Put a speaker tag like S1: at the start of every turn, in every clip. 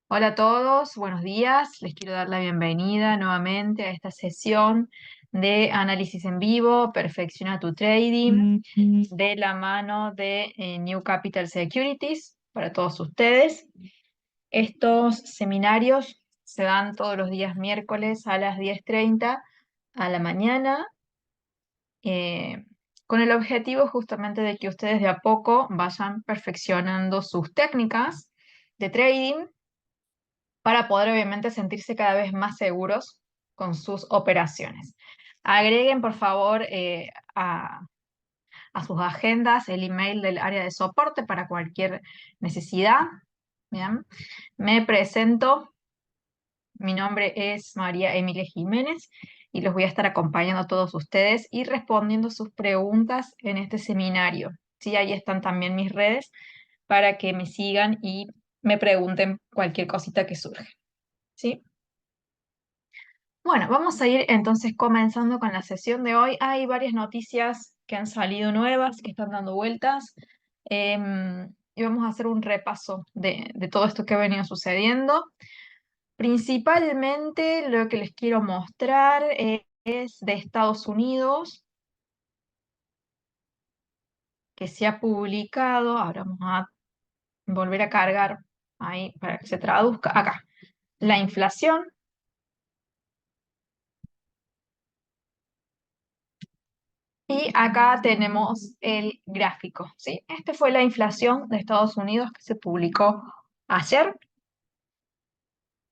S1: Hola a todos, buenos días. Les quiero dar la bienvenida nuevamente a esta sesión de análisis en vivo, Perfecciona tu Trading, de la mano de New Capital Securities para todos ustedes. Estos seminarios se dan todos los días miércoles a las 10:30 a la mañana, eh, con el objetivo justamente de que ustedes de a poco vayan perfeccionando sus técnicas de trading para poder obviamente sentirse cada vez más seguros con sus operaciones. Agreguen por favor a sus agendas el email del área de soporte para cualquier necesidad. Bien. Me presento, mi nombre es María Emilia Jiménez y los voy a estar acompañando a todos ustedes y respondiendo sus preguntas en este seminario. Sí, ahí están también mis redes para que me sigan y me pregunten cualquier cosita que surja. ¿Sí? Bueno, vamos a ir entonces comenzando con la sesión de hoy. Hay varias noticias que han salido nuevas, que están dando vueltas, y vamos a hacer un repaso de todo esto que ha venido sucediendo. Principalmente lo que les quiero mostrar es de Estados Unidos, que se ha publicado. Ahora vamos a volver a cargar ahí para que se traduzca. Acá, la inflación. Y acá tenemos el gráfico, ¿sí? Esta fue la inflación de Estados Unidos que se publicó ayer.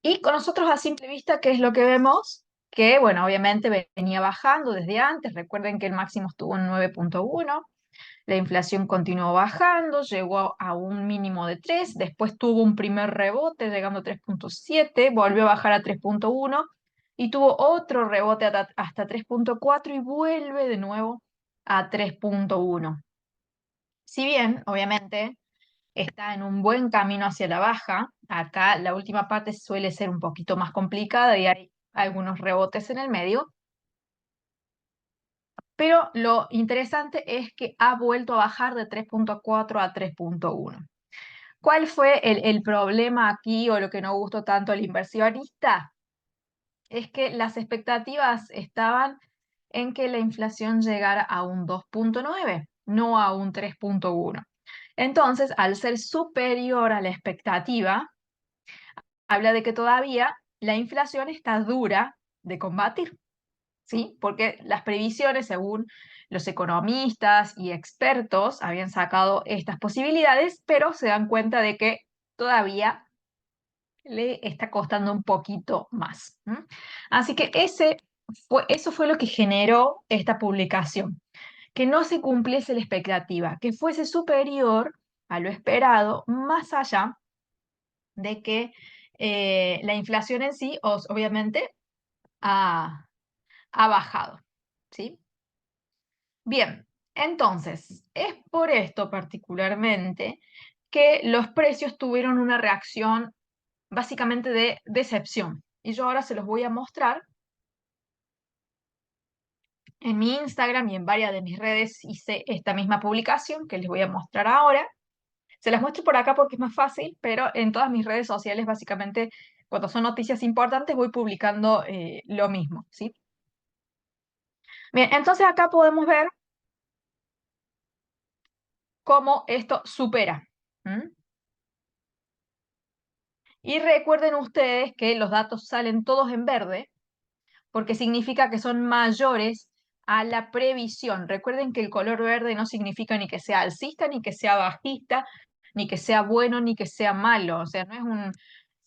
S1: Y con nosotros a simple vista, ¿qué es lo que vemos? Que, bueno, obviamente venía bajando desde antes. Recuerden que el máximo estuvo en 9,1. La inflación continuó bajando, llegó a un mínimo de 3. Después tuvo un primer rebote llegando a 3,7. Volvió a bajar a 3,1. Y tuvo otro rebote hasta 3,4 y vuelve de nuevo a 3,1. Si bien, obviamente, está en un buen camino hacia la baja, acá la última parte suele ser un poquito más complicada y hay algunos rebotes en el medio, pero lo interesante es que ha vuelto a bajar de 3,4 a 3,1. ¿Cuál fue el problema aquí o lo que no gustó tanto al inversionista? Es que las expectativas estaban en que la inflación llegara a un 2,9, no a un 3,1. Entonces, al ser superior a la expectativa, habla de que todavía la inflación está dura de combatir, ¿sí? Porque las previsiones, según los economistas y expertos, habían sacado estas posibilidades, pero se dan cuenta de que todavía le está costando un poquito más. Así que eso fue lo que generó esta publicación, que no se cumpliese la expectativa, que fuese superior a lo esperado, más allá de que la inflación en sí, obviamente, ha, ha bajado, ¿sí? Bien, entonces, es por esto particularmente que los precios tuvieron una reacción básicamente de decepción. Y yo ahora se los voy a mostrar. En mi Instagram y en varias de mis redes hice esta misma publicación que les voy a mostrar ahora. Se las muestro por acá porque es más fácil, pero en todas mis redes sociales, básicamente, cuando son noticias importantes, voy publicando lo mismo, ¿sí? Bien, entonces acá podemos ver cómo esto supera. Y recuerden ustedes que los datos salen todos en verde, porque significa que son mayores a la previsión. Recuerden que el color verde no significa ni que sea alcista, ni que sea bajista, ni que sea bueno, ni que sea malo. O sea, no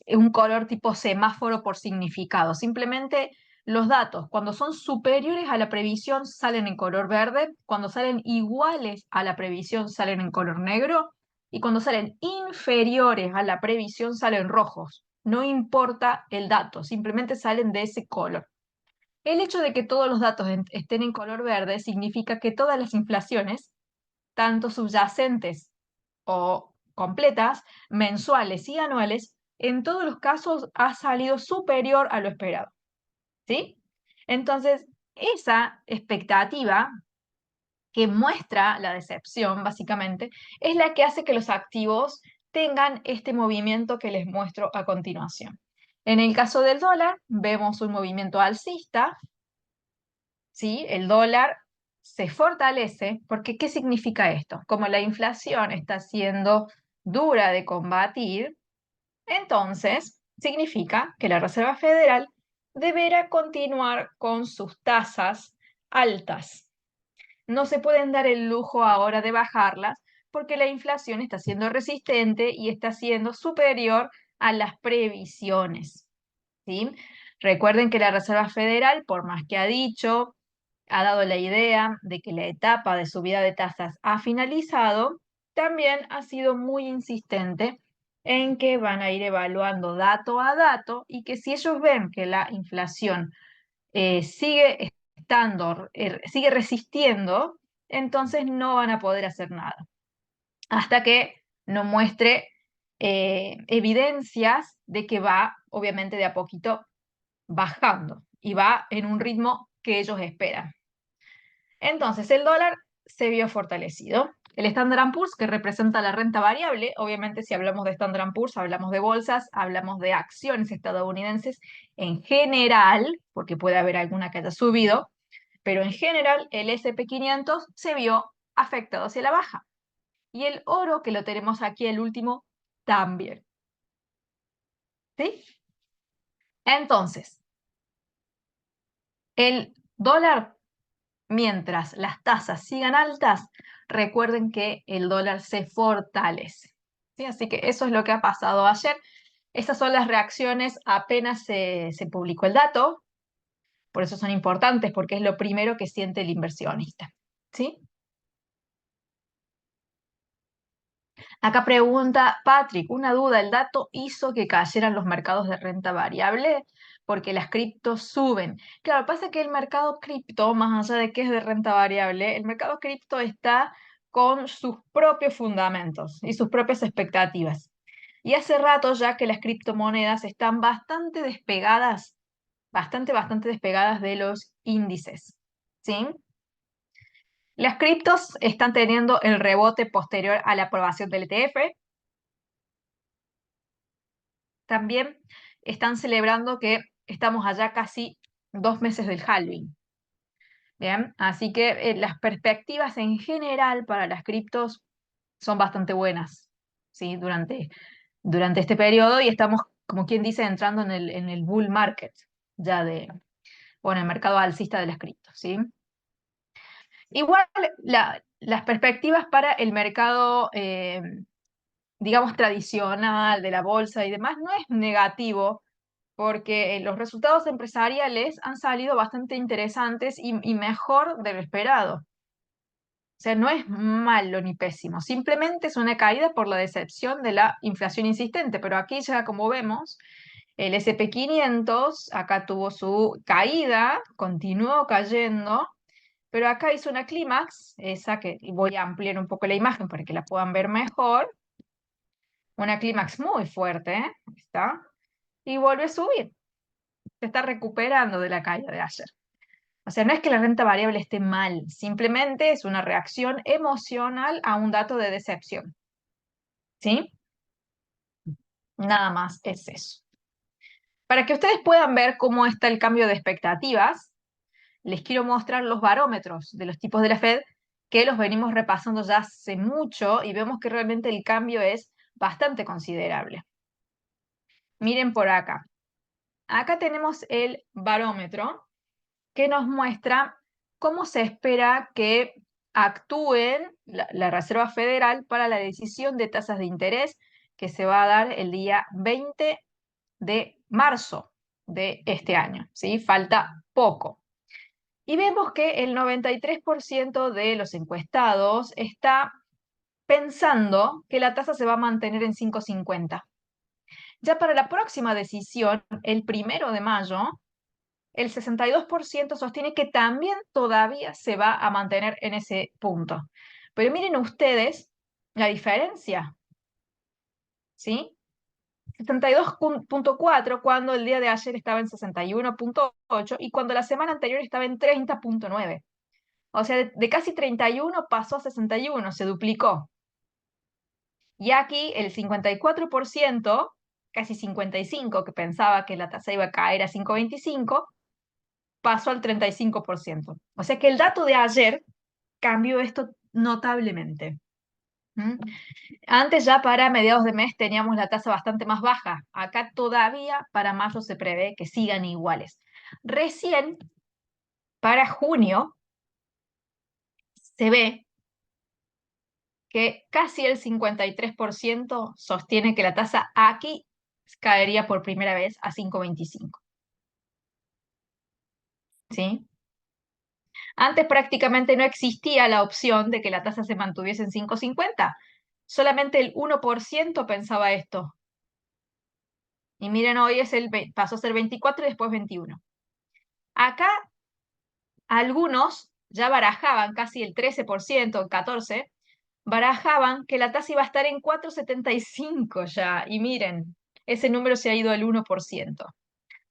S1: es un color tipo semáforo por significado. Simplemente los datos, cuando son superiores a la previsión, salen en color verde. Cuando salen iguales a la previsión, salen en color negro. Y cuando salen inferiores a la previsión, salen rojos. No importa el dato, simplemente salen de ese color. El hecho de que todos los datos estén en color verde significa que todas las inflaciones, tanto subyacentes o completas, mensuales y anuales, en todos los casos ha salido superior a lo esperado. ¿Sí? Entonces, esa expectativa que muestra la decepción, básicamente, es la que hace que los activos tengan este movimiento que les muestro a continuación. En el caso del dólar, vemos un movimiento alcista, ¿sí? El dólar se fortalece, porque ¿qué significa esto? Como la inflación está siendo dura de combatir, entonces significa que la Reserva Federal deberá continuar con sus tasas altas. No se pueden dar el lujo ahora de bajarlas porque la inflación está siendo resistente y está siendo superior a las previsiones, ¿sí? Recuerden que la Reserva Federal, por más que ha dicho, ha dado la idea de que la etapa de subida de tasas ha finalizado, también ha sido muy insistente en que van a ir evaluando dato a dato y que si ellos ven que la inflación sigue sigue resistiendo, entonces no van a poder hacer nada hasta que no muestre evidencias de que va, obviamente, de a poquito bajando y va en un ritmo que ellos esperan. Entonces, el dólar se vio fortalecido. El Standard & Poor's, que representa la renta variable, obviamente si hablamos de Standard & Poor's, hablamos de bolsas, hablamos de acciones estadounidenses en general, porque puede haber alguna que haya subido, pero en general el S&P 500 se vio afectado hacia la baja. Y el oro, que lo tenemos aquí el último, también. ¿Sí? Entonces, el dólar, mientras las tasas sigan altas, recuerden que el dólar se fortalece. ¿Sí? Así que eso es lo que ha pasado ayer. Estas son las reacciones apenas se publicó el dato. Por eso son importantes, porque es lo primero que siente el inversionista. ¿Sí? Acá pregunta Patrick, una duda, ¿el dato hizo que cayeran los mercados de renta variable? Porque las criptos suben. Claro, pasa que el mercado cripto, más allá de que es de renta variable, el mercado cripto está con sus propios fundamentos y sus propias expectativas. Y hace rato ya que las criptomonedas están bastante despegadas, bastante despegadas de los índices. ¿Sí? Las criptos están teniendo el rebote posterior a la aprobación del ETF. También están celebrando que estamos allá casi 2 meses del halving. Bien, así que las perspectivas en general para las criptos son bastante buenas, ¿sí? Durante este periodo y estamos, como quien dice, entrando en el bull market, ya o en el mercado alcista de las criptos, ¿sí? Igual las perspectivas para el mercado, digamos, tradicional de la bolsa y demás no es negativo porque los resultados empresariales han salido bastante interesantes y mejor de lo esperado. O sea, no es malo ni pésimo, simplemente es una caída por la decepción de la inflación insistente, pero aquí ya como vemos, el S&P 500 acá tuvo su caída, continuó cayendo, pero acá hizo una clímax, esa que voy a ampliar un poco la imagen para que la puedan ver mejor, una clímax muy fuerte, ¿eh? ¿Está? Y vuelve a subir. Se está recuperando de la caída de ayer. O sea, no es que la renta variable esté mal, simplemente es una reacción emocional a un dato de decepción. ¿Sí? Nada más es eso. Para que ustedes puedan ver cómo está el cambio de expectativas, les quiero mostrar los barómetros de los tipos de la Fed, que los venimos repasando ya hace mucho y vemos que realmente el cambio es bastante considerable. Miren por acá. Acá tenemos el barómetro que nos muestra cómo se espera que actúen la Reserva Federal para la decisión de tasas de interés que se va a dar el día 20 de marzo de este año, ¿sí? Falta poco. Y vemos que el 93% de los encuestados está pensando que la tasa se va a mantener en 5,50. Ya para la próxima decisión, el 1 de mayo, el 62% sostiene que también todavía se va a mantener en ese punto. Pero miren ustedes la diferencia, ¿sí? 62,4 cuando el día de ayer estaba en 61,8 y cuando la semana anterior estaba en 30,9. O sea, de casi 31 pasó a 61, se duplicó. Y aquí el 54%, casi 55%, que pensaba que la tasa iba a caer a 5,25, pasó al 35%. O sea que el dato de ayer cambió esto notablemente. ¿Mm? Antes ya para mediados de mes teníamos la tasa bastante más baja. Acá todavía para mayo se prevé que sigan iguales. Recién para junio se ve que casi el 53% sostiene que la tasa aquí caería por primera vez a 5,25. ¿Sí? Antes prácticamente no existía la opción de que la tasa se mantuviese en 5,50. Solamente el 1% pensaba esto. Y miren, hoy pasó a ser 24 y después 21. Acá algunos ya barajaban, casi el 13%, el 14%, barajaban que la tasa iba a estar en 4,75 ya. Y miren, ese número se ha ido al 1%.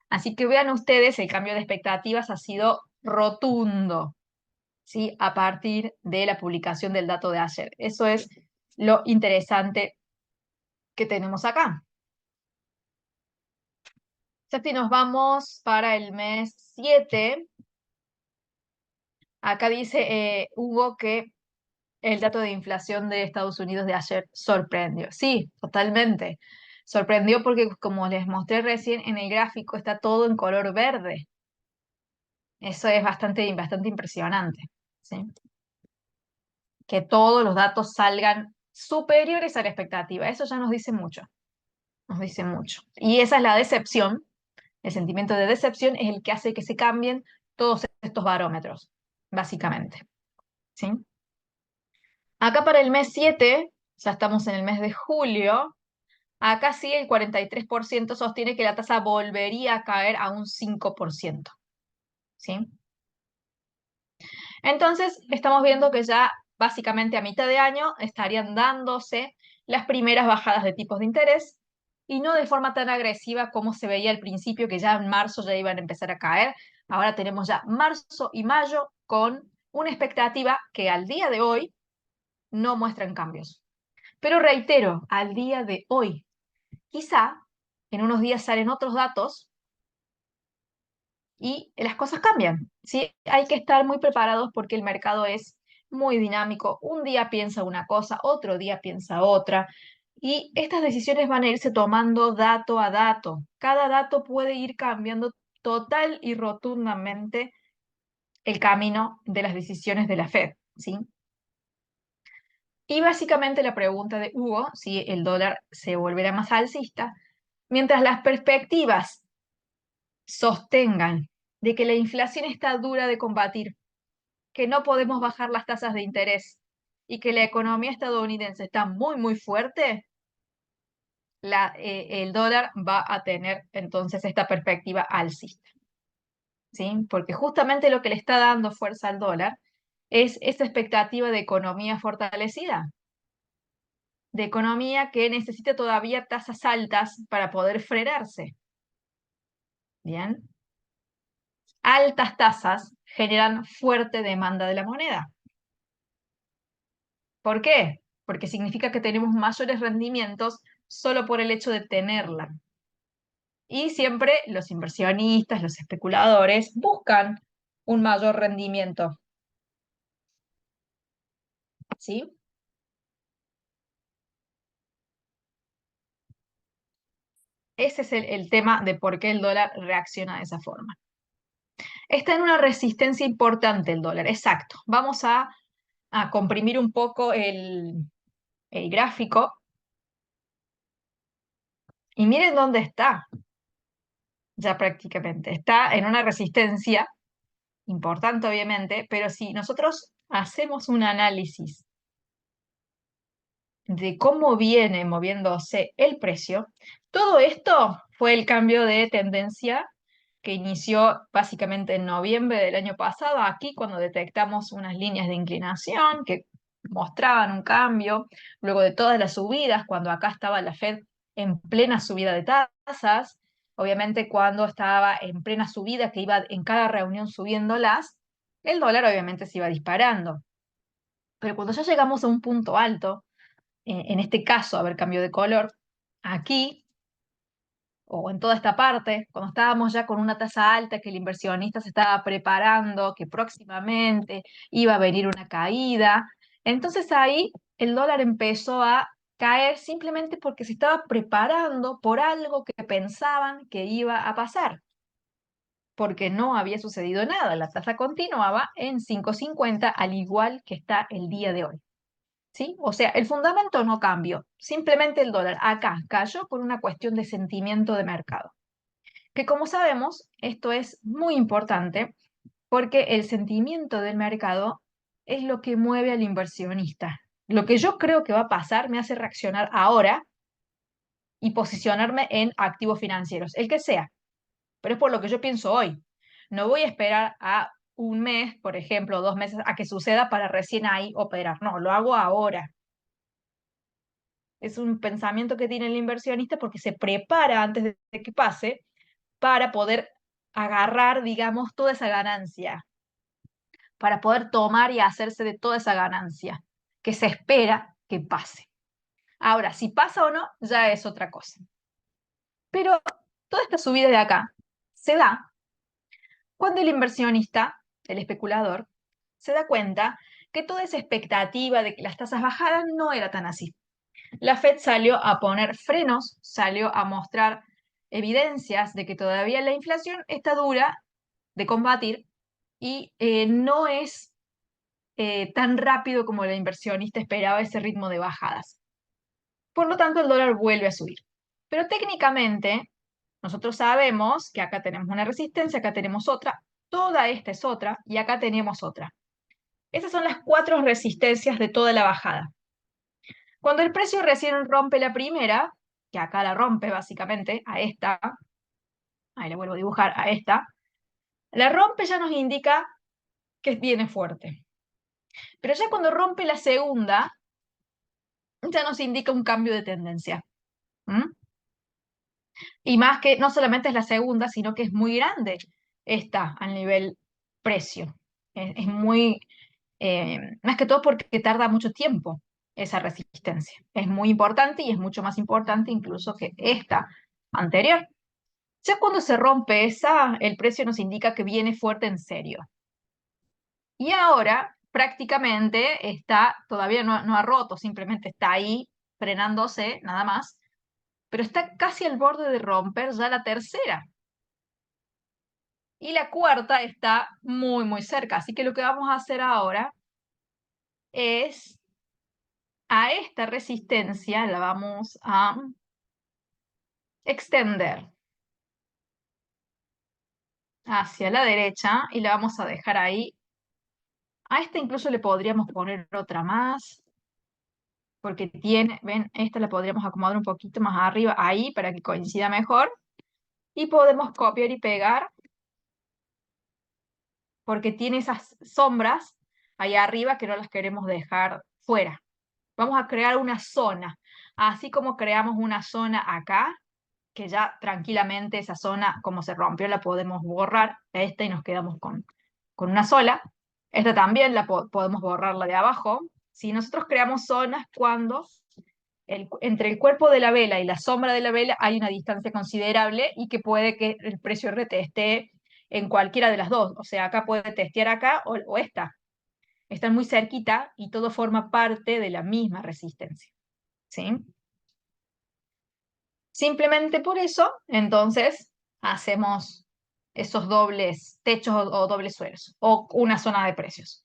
S1: Así que vean ustedes, el cambio de expectativas ha sido rotundo, ¿sí? A partir de la publicación del dato de ayer. Eso es lo interesante que tenemos acá. Ya si nos vamos para el mes 7, acá dice Hugo que el dato de inflación de Estados Unidos de ayer sorprendió. Sí, totalmente. Sorprendió porque, como les mostré recién, en el gráfico está todo en color verde. Eso es bastante impresionante, ¿sí? Que todos los datos salgan superiores a la expectativa. Eso ya nos dice mucho, nos dice mucho. Y esa es la decepción. El sentimiento de decepción es el que hace que se cambien todos estos barómetros, básicamente, ¿sí? Acá para el mes 7, ya estamos en el mes de julio, acá sí el 43% sostiene que la tasa volvería a caer a un 5%, ¿sí? Entonces, estamos viendo que ya básicamente a mitad de año estarían dándose las primeras bajadas de tipos de interés y no de forma tan agresiva como se veía al principio, que ya en marzo ya iban a empezar a caer. Ahora tenemos ya marzo y mayo con una expectativa que al día de hoy no muestran cambios. Pero reitero, al día de hoy, quizá en unos días salen otros datos y las cosas cambian, ¿sí? Hay que estar muy preparados porque el mercado es muy dinámico. Un día piensa una cosa, otro día piensa otra, y estas decisiones van a irse tomando dato a dato. Cada dato puede ir cambiando total y rotundamente el camino de las decisiones de la Fed, ¿sí? Y básicamente la pregunta de Hugo, si el dólar se volverá más alcista, mientras las perspectivas sostengan de que la inflación está dura de combatir, que no podemos bajar las tasas de interés y que la economía estadounidense está muy fuerte, el dólar va a tener entonces esta perspectiva alcista, ¿sí? Porque justamente lo que le está dando fuerza al dólar es esa expectativa de economía fortalecida, de economía que necesita todavía tasas altas para poder frenarse. Bien, altas tasas generan fuerte demanda de la moneda. ¿Por qué? Porque significa que tenemos mayores rendimientos solo por el hecho de tenerla. Y siempre los inversionistas, los especuladores buscan un mayor rendimiento. ¿Sí? Ese es el tema de por qué el dólar reacciona de esa forma. Está en una resistencia importante el dólar, exacto. Vamos a comprimir un poco el gráfico y miren dónde está ya prácticamente. Está en una resistencia importante, obviamente, pero si nosotros hacemos un análisis de cómo viene moviéndose el precio, todo esto fue el cambio de tendencia que inició básicamente en noviembre del año pasado, aquí cuando detectamos unas líneas de inclinación que mostraban un cambio, luego de todas las subidas, cuando acá estaba la Fed en plena subida de tasas, obviamente cuando estaba en plena subida, que iba en cada reunión subiéndolas, el dólar obviamente se iba disparando. Pero cuando ya llegamos a un punto alto, en este caso, a ver, cambio de color, aquí o en toda esta parte, cuando estábamos ya con una tasa alta, que el inversionista se estaba preparando, que próximamente iba a venir una caída, entonces ahí el dólar empezó a caer simplemente porque se estaba preparando por algo que pensaban que iba a pasar, porque no había sucedido nada, la tasa continuaba en 5,50 al igual que está el día de hoy. ¿Sí? O sea, el fundamento no cambió, simplemente el dólar acá cayó por una cuestión de sentimiento de mercado. Que como sabemos, esto es muy importante porque el sentimiento del mercado es lo que mueve al inversionista. Lo que yo creo que va a pasar me hace reaccionar ahora y posicionarme en activos financieros, el que sea, pero es por lo que yo pienso hoy. No voy a esperar a un mes, por ejemplo, 2 meses a que suceda para recién ahí operar. No, lo hago ahora. Es un pensamiento que tiene el inversionista porque se prepara antes de que pase para poder agarrar, digamos, toda esa ganancia, para poder tomar y hacerse de toda esa ganancia que se espera que pase. Ahora, si pasa o no, ya es otra cosa. Pero toda esta subida de acá se da cuando el inversionista, el especulador, se da cuenta que toda esa expectativa de que las tasas bajaran no era tan así. La Fed salió a poner frenos, salió a mostrar evidencias de que todavía la inflación está dura de combatir y no es tan rápido como el inversionista esperaba ese ritmo de bajadas. Por lo tanto, el dólar vuelve a subir. Pero técnicamente, nosotros sabemos que acá tenemos una resistencia, acá tenemos otra, toda esta es otra y acá tenemos otra. Esas son las 4 resistencias de toda la bajada. Cuando el precio recién rompe la primera, que acá la rompe básicamente, a esta, ahí la vuelvo a dibujar, a esta, la rompe ya nos indica que viene fuerte. Pero ya cuando rompe la segunda, ya nos indica un cambio de tendencia. ¿Mm? Y más que no solamente es la segunda, sino que es muy grande esta al nivel precio. Es muy, más que todo porque tarda mucho tiempo esa resistencia. Es muy importante y es mucho más importante incluso que esta anterior. Ya cuando se rompe esa, el precio nos indica que viene fuerte en serio. Y ahora prácticamente está, todavía no ha roto, simplemente está ahí frenándose, nada más, pero está casi al borde de romper ya la tercera. Y la cuarta está muy, muy cerca. Así que lo que vamos a hacer ahora es a esta resistencia la vamos a extender hacia la derecha y la vamos a dejar ahí. A esta incluso le podríamos poner otra más, porque tiene, ven, esta la podríamos acomodar un poquito más arriba, ahí, para que coincida mejor. Y podemos copiar y pegar, porque tiene esas sombras ahí arriba que no las queremos dejar fuera. Vamos a crear una zona, así como creamos una zona acá, que ya tranquilamente esa zona, como se rompió, la podemos borrar, esta, y nos quedamos con una sola. Esta también la podemos borrarla de abajo. Si nosotros creamos zonas cuando entre el cuerpo de la vela y la sombra de la vela hay una distancia considerable y que puede que el precio RT esté en cualquiera de las dos. O sea, acá puede testear acá o esta. Están muy cerquita y todo forma parte de la misma resistencia. ¿Sí? Simplemente por eso, entonces, hacemos esos dobles techos o dobles suelos o una zona de precios.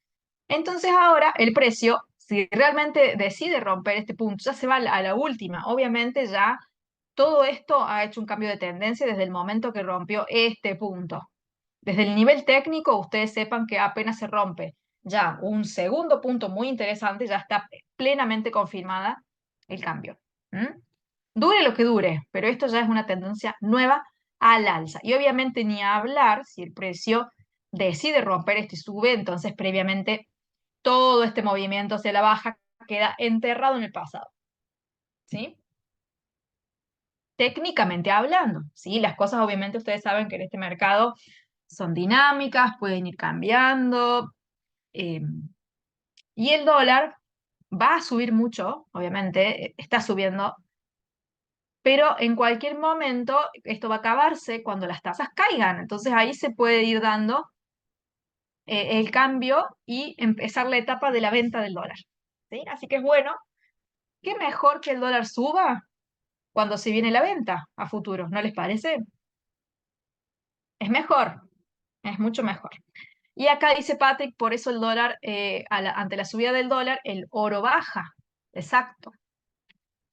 S1: Entonces ahora el precio, si realmente decide romper este punto, ya se va a la última. Obviamente ya todo esto ha hecho un cambio de tendencia desde el momento que rompió este punto. Desde el nivel técnico, ustedes sepan que apenas se rompe ya un segundo punto muy interesante, ya está plenamente confirmada el cambio. ¿Mm? Dure lo que dure, pero esto ya es una tendencia nueva al alza. Y obviamente ni hablar si el precio decide romper esto y sube, entonces previamente todo este movimiento hacia la baja queda enterrado en el pasado. ¿Sí? Técnicamente hablando, ¿sí? Las cosas obviamente ustedes saben que en este mercado son dinámicas, pueden ir cambiando. Y el dólar va a subir mucho, obviamente, está subiendo, pero en cualquier momento esto va a acabarse cuando las tasas caigan. Entonces ahí se puede ir dando el cambio y empezar la etapa de la venta del dólar. ¿Sí? Así que es bueno, qué mejor que el dólar suba cuando se viene la venta a futuro, ¿no les parece? Es mejor, es mucho mejor. Y acá dice Patrick, por eso el dólar, ante la subida del dólar, el oro baja. Exacto,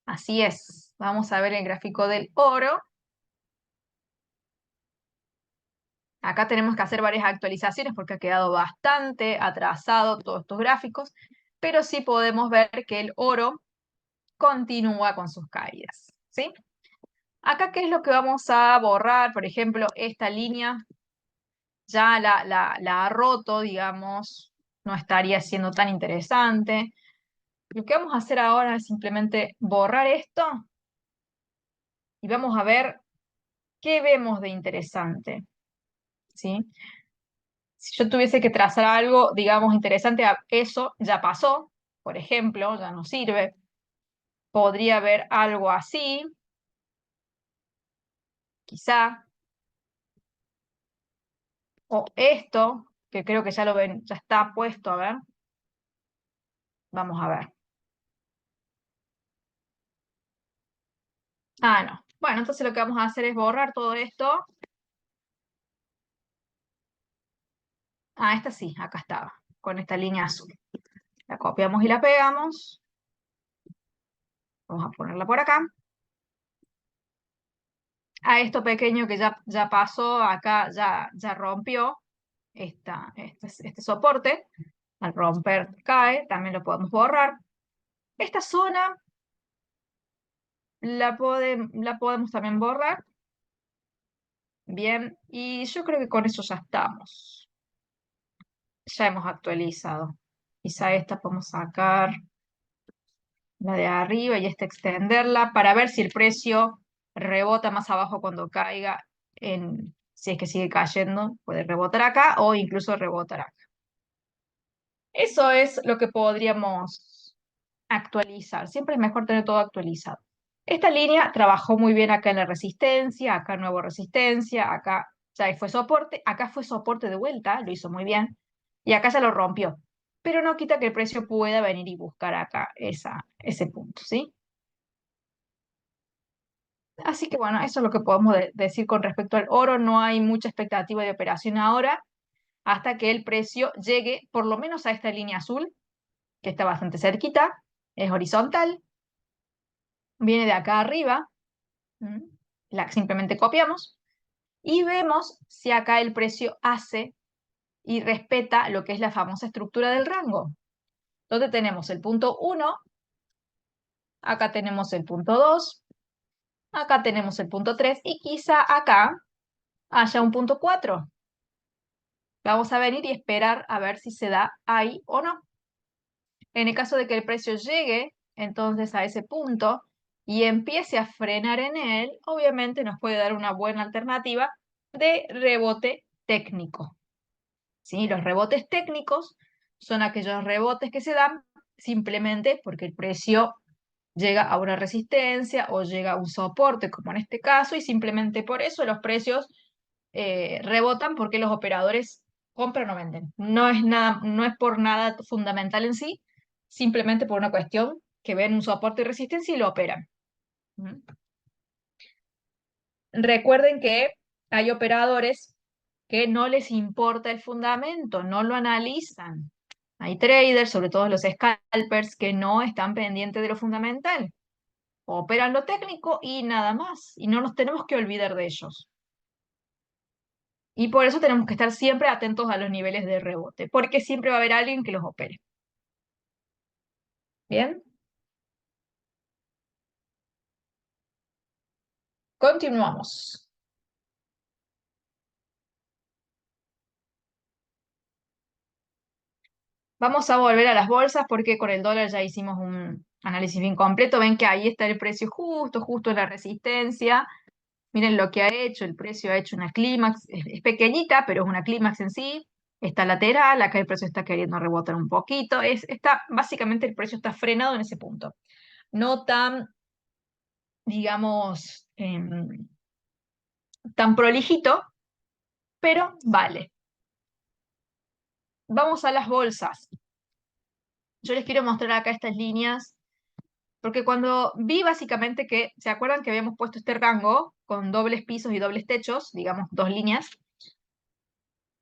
S1: así es. Vamos a ver el gráfico del oro. Acá tenemos que hacer varias actualizaciones porque ha quedado bastante atrasado todos estos gráficos, pero sí podemos ver que el oro continúa con sus caídas, ¿sí? Acá, ¿qué es lo que vamos a borrar? Por ejemplo, esta línea ya la ha roto, digamos, no estaría siendo tan interesante. Lo que vamos a hacer ahora es simplemente borrar esto y vamos a ver qué vemos de interesante, ¿sí? Si yo tuviese que trazar algo, digamos, interesante, eso ya pasó, por ejemplo, ya no sirve. Podría haber algo así, quizá, o esto, que creo que ya lo ven, ya está puesto, a ver, vamos a ver. Ah, no. Bueno, entonces lo que vamos a hacer es borrar todo esto. Ah, esta sí, acá estaba, con esta línea azul. La copiamos y la pegamos. Vamos a ponerla por acá. A esto pequeño que ya pasó, acá ya rompió este soporte. Al romper cae, también lo podemos borrar. Esta zona la podemos también borrar. Bien, y yo creo que con eso ya estamos. Ya hemos actualizado. Quizá esta podemos sacar la de arriba y esta extenderla para ver si el precio rebota más abajo cuando caiga, si es que sigue cayendo, puede rebotar acá o incluso rebotar acá. Eso es lo que podríamos actualizar. Siempre es mejor tener todo actualizado. Esta línea trabajó muy bien acá en la resistencia, acá nuevo resistencia, acá ya fue soporte, acá fue soporte de vuelta, lo hizo muy bien, y acá ya lo rompió. Pero no quita que el precio pueda venir y buscar acá ese punto, ¿sí? Así que bueno, eso es lo que podemos decir con respecto al oro. No hay mucha expectativa de operación ahora hasta que el precio llegue por lo menos a esta línea azul, que está bastante cerquita, es horizontal, viene de acá arriba, ¿m? La simplemente copiamos y vemos si acá el precio hace y respeta lo que es la famosa estructura del rango, donde tenemos el punto 1, acá tenemos el punto 2, acá tenemos el punto 3 y quizá acá haya un punto 4. Vamos a venir y esperar a ver si se da ahí o no. En el caso de que el precio llegue entonces a ese punto y empiece a frenar en él, obviamente nos puede dar una buena alternativa de rebote técnico. ¿Sí? Los rebotes técnicos son aquellos rebotes que se dan simplemente porque el precio llega a una resistencia o llega a un soporte, como en este caso, y simplemente por eso los precios rebotan porque los operadores compran o venden. No es nada, no es por nada fundamental en sí, simplemente por una cuestión que ven un soporte y resistencia y lo operan. ¿Mm? Recuerden que hay operadores que no les importa el fundamento, no lo analizan. Hay traders, sobre todo los scalpers, que no están pendientes de lo fundamental. Operan lo técnico y nada más. Y no nos tenemos que olvidar de ellos. Y por eso tenemos que estar siempre atentos a los niveles de rebote, porque siempre va a haber alguien que los opere. ¿Bien? Continuamos. Vamos a volver a las bolsas porque con el dólar ya hicimos un análisis bien completo. Ven que ahí está el precio justo en la resistencia. Miren lo que ha hecho. El precio ha hecho una clímax. Es pequeñita, pero es una clímax en sí. esta lateral, acá el precio está queriendo rebotar un poquito, básicamente el precio está frenado en ese punto. No tan, digamos, tan prolijito, pero vale. Vamos a las bolsas. Yo les quiero mostrar acá estas líneas, porque cuando vi básicamente que, ¿se acuerdan que habíamos puesto este rango con dobles pisos y dobles techos, digamos, dos líneas?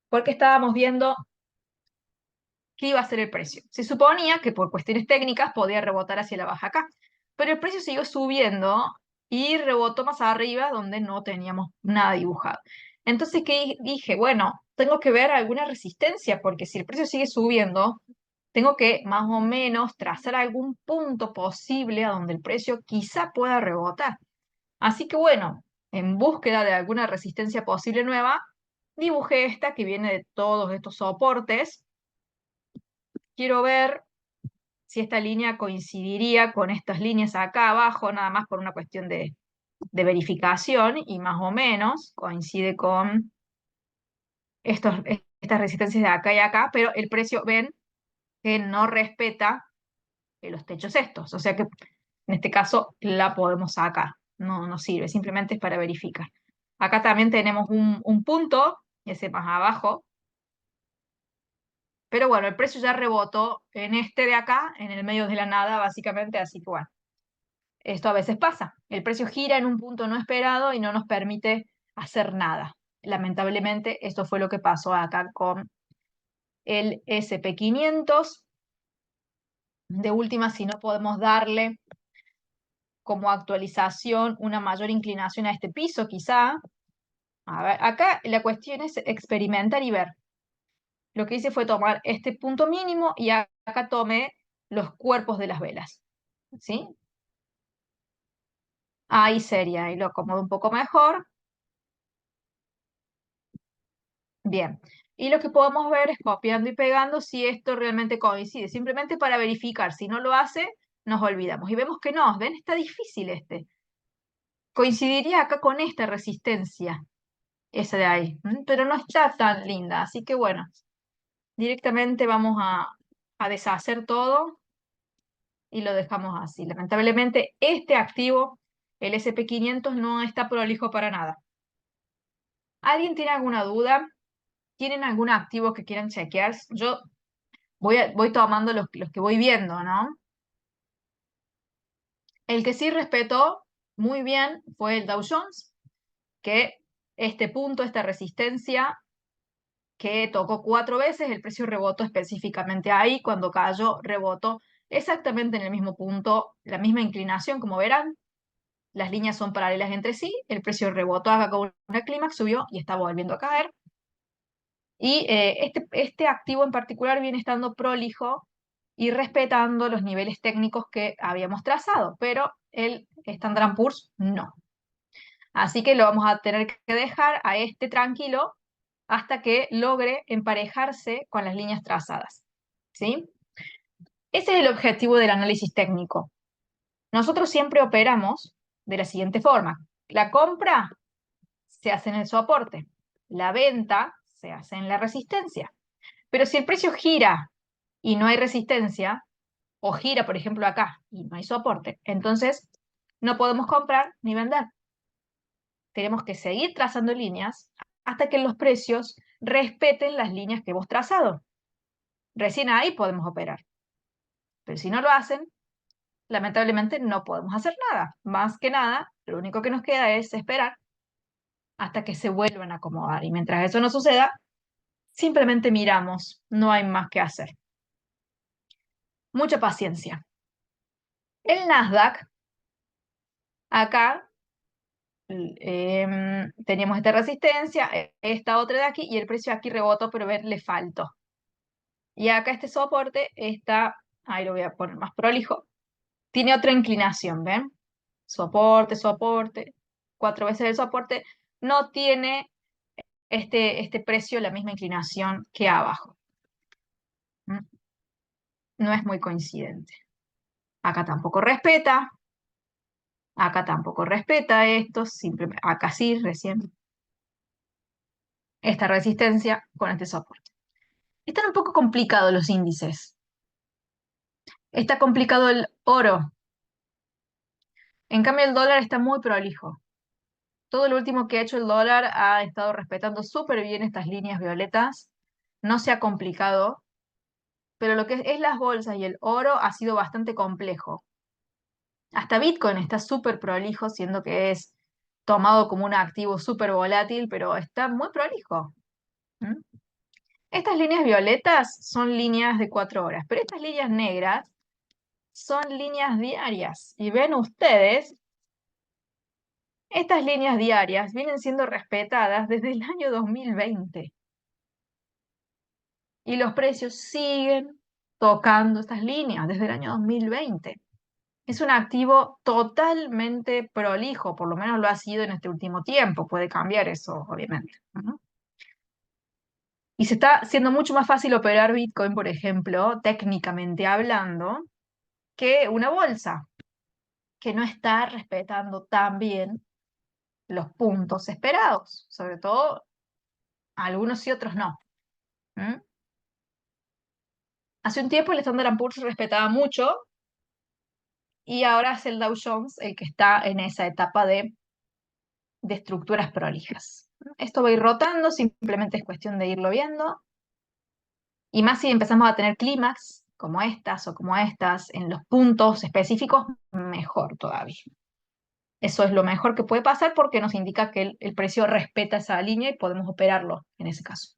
S1: Porque estábamos viendo qué iba a ser el precio. Se suponía que por cuestiones técnicas podía rebotar hacia la baja acá, pero el precio siguió subiendo y rebotó más arriba donde no teníamos nada dibujado. Entonces, ¿qué dije? Bueno, tengo que ver alguna resistencia, porque si el precio sigue subiendo, tengo que más o menos trazar algún punto posible a donde el precio quizá pueda rebotar. Así que bueno, en búsqueda de alguna resistencia posible nueva, dibujé esta que viene de todos estos soportes. Quiero ver si esta línea coincidiría con estas líneas acá abajo, nada más por una cuestión de verificación, y más o menos coincide con estas resistencias de acá y acá, pero el precio, ven, que no respeta los techos estos, o sea que en este caso la podemos sacar, no sirve, simplemente es para verificar. Acá también tenemos un punto, ese más abajo, pero bueno, el precio ya rebotó en este de acá, en el medio de la nada, básicamente, así que bueno, esto a veces pasa. El precio gira en un punto no esperado y no nos permite hacer nada. Lamentablemente, esto fue lo que pasó acá con el SP500. De última, si no podemos darle como actualización una mayor inclinación a este piso, quizá. A ver, acá la cuestión es experimentar y ver. Lo que hice fue tomar este punto mínimo y acá tomé los cuerpos de las velas. ¿Sí? Ahí sería, ahí lo acomodo un poco mejor. Bien. Y lo que podemos ver es copiando y pegando si esto realmente coincide. Simplemente para verificar. Si no lo hace, nos olvidamos. Y vemos que no. ¿Ven? Está difícil este. Coincidiría acá con esta resistencia. Esa de ahí. Pero no está tan linda. Así que bueno, directamente vamos a deshacer todo y lo dejamos así. Lamentablemente, este activo, el SP500, no está prolijo para nada. ¿Alguien tiene alguna duda? ¿Tienen algún activo que quieran chequear? Yo voy tomando los que voy viendo, ¿no? El que sí respetó muy bien fue el Dow Jones, que este punto, esta resistencia que tocó 4 veces, el precio rebotó específicamente ahí, cuando cayó, rebotó exactamente en el mismo punto, la misma inclinación, como verán, las líneas son paralelas entre sí, el precio rebotó acá con una clímax, subió y está volviendo a caer. Y este activo en particular viene estando prolijo y respetando los niveles técnicos que habíamos trazado, pero el Standard Poor's no. Así que lo vamos a tener que dejar a este tranquilo hasta que logre emparejarse con las líneas trazadas. ¿Sí? Ese es el objetivo del análisis técnico. Nosotros siempre operamos de la siguiente forma. La compra se hace en el soporte, la venta se hace en la resistencia. Pero si el precio gira y no hay resistencia, o gira, por ejemplo, acá y no hay soporte, entonces no podemos comprar ni vender. Tenemos que seguir trazando líneas hasta que los precios respeten las líneas que hemos trazado. Recién ahí podemos operar. Pero si no lo hacen, lamentablemente no podemos hacer nada. Más que nada, lo único que nos queda es esperar hasta que se vuelvan a acomodar. Y mientras eso no suceda, simplemente miramos, no hay más que hacer. Mucha paciencia. El Nasdaq, acá teníamos esta resistencia, esta otra de aquí, y el precio aquí rebotó, pero ver, le faltó. Y acá este soporte está, ahí lo voy a poner más prolijo, tiene otra inclinación, ¿ven? Soporte, soporte, 4 veces el soporte, no tiene este precio la misma inclinación que abajo. ¿Mm? No es muy coincidente. Acá tampoco respeta, acá tampoco respeta esto, simplemente, acá sí, recién, esta resistencia con este soporte. Están un poco complicados los índices. Está complicado el oro. En cambio, el dólar está muy prolijo. Todo lo último que ha hecho el dólar ha estado respetando súper bien estas líneas violetas. No se ha complicado, pero lo que es las bolsas y el oro ha sido bastante complejo. Hasta Bitcoin está súper prolijo, siendo que es tomado como un activo súper volátil, pero está muy prolijo. ¿Mm? Estas líneas violetas son líneas de 4 horas, pero estas líneas negras son líneas diarias. Y ven ustedes, estas líneas diarias vienen siendo respetadas desde el año 2020 y los precios siguen tocando estas líneas desde el año 2020. Es un activo totalmente prolijo, por lo menos lo ha sido en este último tiempo. Puede cambiar eso, obviamente. ¿No? Y se está haciendo mucho más fácil operar Bitcoin, por ejemplo, técnicamente hablando, que una bolsa, que no está respetando tan bien los puntos esperados. Sobre todo, algunos y otros no. ¿Mm? Hace un tiempo el Standard Poor's se respetaba mucho y ahora es el Dow Jones el que está en esa etapa de estructuras prolijas. Esto va a ir rotando, simplemente es cuestión de irlo viendo. Y más si empezamos a tener clímax como estas o como estas en los puntos específicos, mejor todavía. Eso es lo mejor que puede pasar porque nos indica que el precio respeta esa línea y podemos operarlo en ese caso.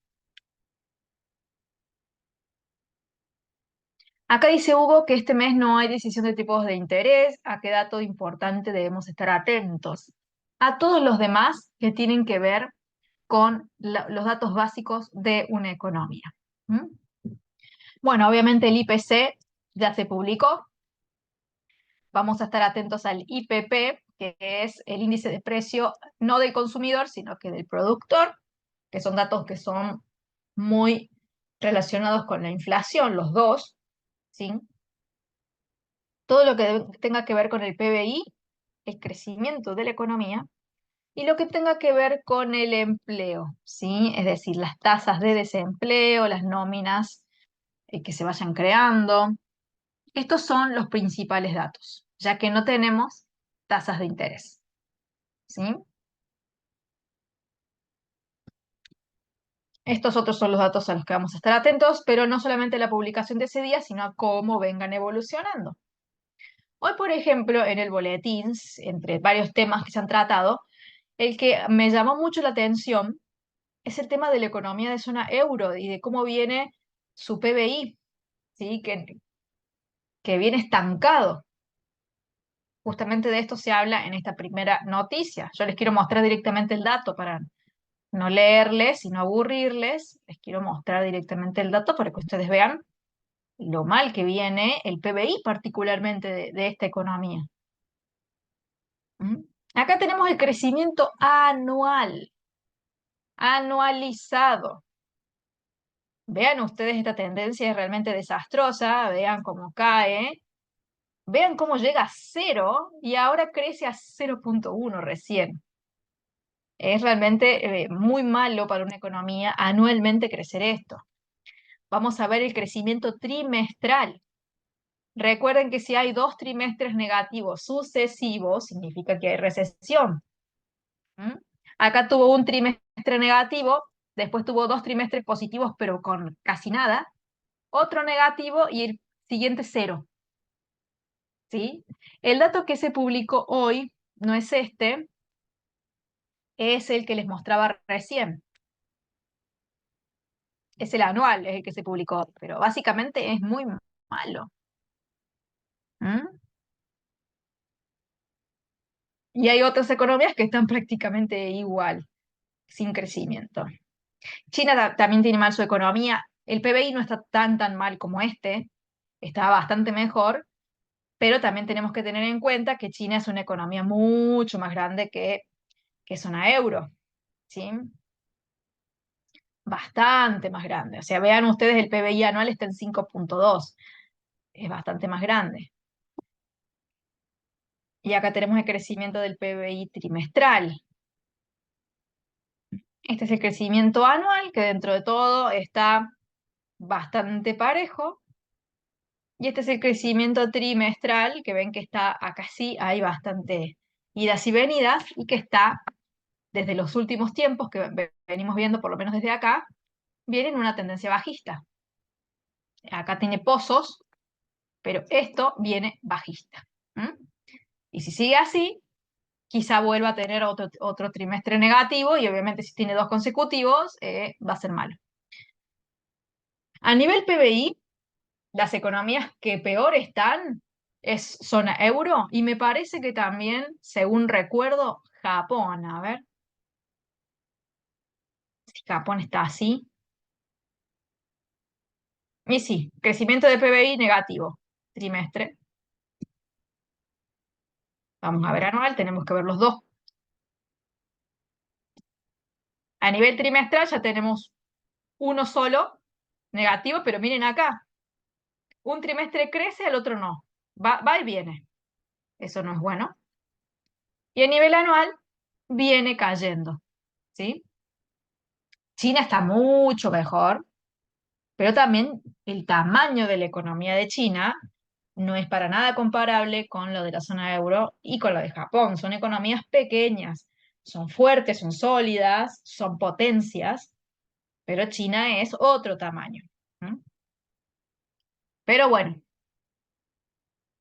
S1: Acá dice Hugo que este mes no hay decisión de tipos de interés. ¿A qué dato importante debemos estar atentos? A todos los demás que tienen que ver con los datos básicos de una economía. ¿Mm? Bueno, obviamente el IPC ya se publicó. Vamos a estar atentos al IPP, que es el índice de precio no del consumidor, sino que del productor, que son datos que son muy relacionados con la inflación, los dos, ¿sí? Todo lo que tenga que ver con el PBI, el crecimiento de la economía, y lo que tenga que ver con el empleo, ¿sí? Es decir, las tasas de desempleo, las nóminas que se vayan creando. Estos son los principales datos, ya que no tenemos tasas de interés, ¿sí? Estos otros son los datos a los que vamos a estar atentos, pero no solamente la publicación de ese día, sino a cómo vengan evolucionando. Hoy, por ejemplo, en el boletín, entre varios temas que se han tratado, el que me llamó mucho la atención es el tema de la economía de zona euro y de cómo viene su PBI, ¿sí? Que viene estancado. Justamente de esto se habla en esta primera noticia. Yo les quiero mostrar directamente el dato para no leerles y no aburrirles. Les quiero mostrar directamente el dato para que ustedes vean lo mal que viene el PBI particularmente de esta economía. ¿Mm? Acá tenemos el crecimiento anual, anualizado. Vean ustedes, esta tendencia es realmente desastrosa, vean cómo cae, vean cómo llega a cero y ahora crece a 0,1 recién. Es realmente muy malo para una economía anualmente crecer esto. Vamos a ver el crecimiento trimestral. Recuerden que si hay 2 trimestres negativos sucesivos, significa que hay recesión. ¿Mm? Acá tuvo un trimestre negativo, después tuvo 2 trimestres positivos, pero con casi nada, otro negativo y el siguiente cero. ¿Sí? El dato que se publicó hoy no es este, es el que les mostraba recién. Es el anual, es el que se publicó, pero básicamente es muy malo. ¿Mm? Y hay otras economías que están prácticamente igual, sin crecimiento. China también tiene mal su economía. El PBI no está tan mal como este, está bastante mejor, pero también tenemos que tener en cuenta que China es una economía mucho más grande que zona euro, ¿sí? Bastante más grande. O sea, vean ustedes, el PBI anual está en 5,2, es bastante más grande. Y acá tenemos el crecimiento del PBI trimestral. Este es el crecimiento anual, que dentro de todo está bastante parejo. Y este es el crecimiento trimestral, que ven que está acá sí, hay bastante idas y venidas, y que está desde los últimos tiempos, que venimos viendo por lo menos desde acá, viene en una tendencia bajista. Acá tiene pozos, pero esto viene bajista. ¿Mm? Y si sigue así, quizá vuelva a tener otro trimestre negativo, y obviamente si tiene dos consecutivos, va a ser malo. A nivel PBI, las economías que peor están es zona euro, y me parece que también, según recuerdo, Japón. A ver si Japón está así. Y sí, crecimiento de PBI negativo, trimestre. Vamos a ver anual, tenemos que ver los dos. A nivel trimestral ya tenemos uno solo negativo, pero miren acá, un trimestre crece, el otro no. Va y viene. Eso no es bueno. Y a nivel anual viene cayendo, ¿sí? China está mucho mejor, pero también el tamaño de la economía de China no es para nada comparable con lo de la zona euro y con lo de Japón. Son economías pequeñas, son fuertes, son sólidas, son potencias, pero China es otro tamaño. ¿Mm? Pero bueno,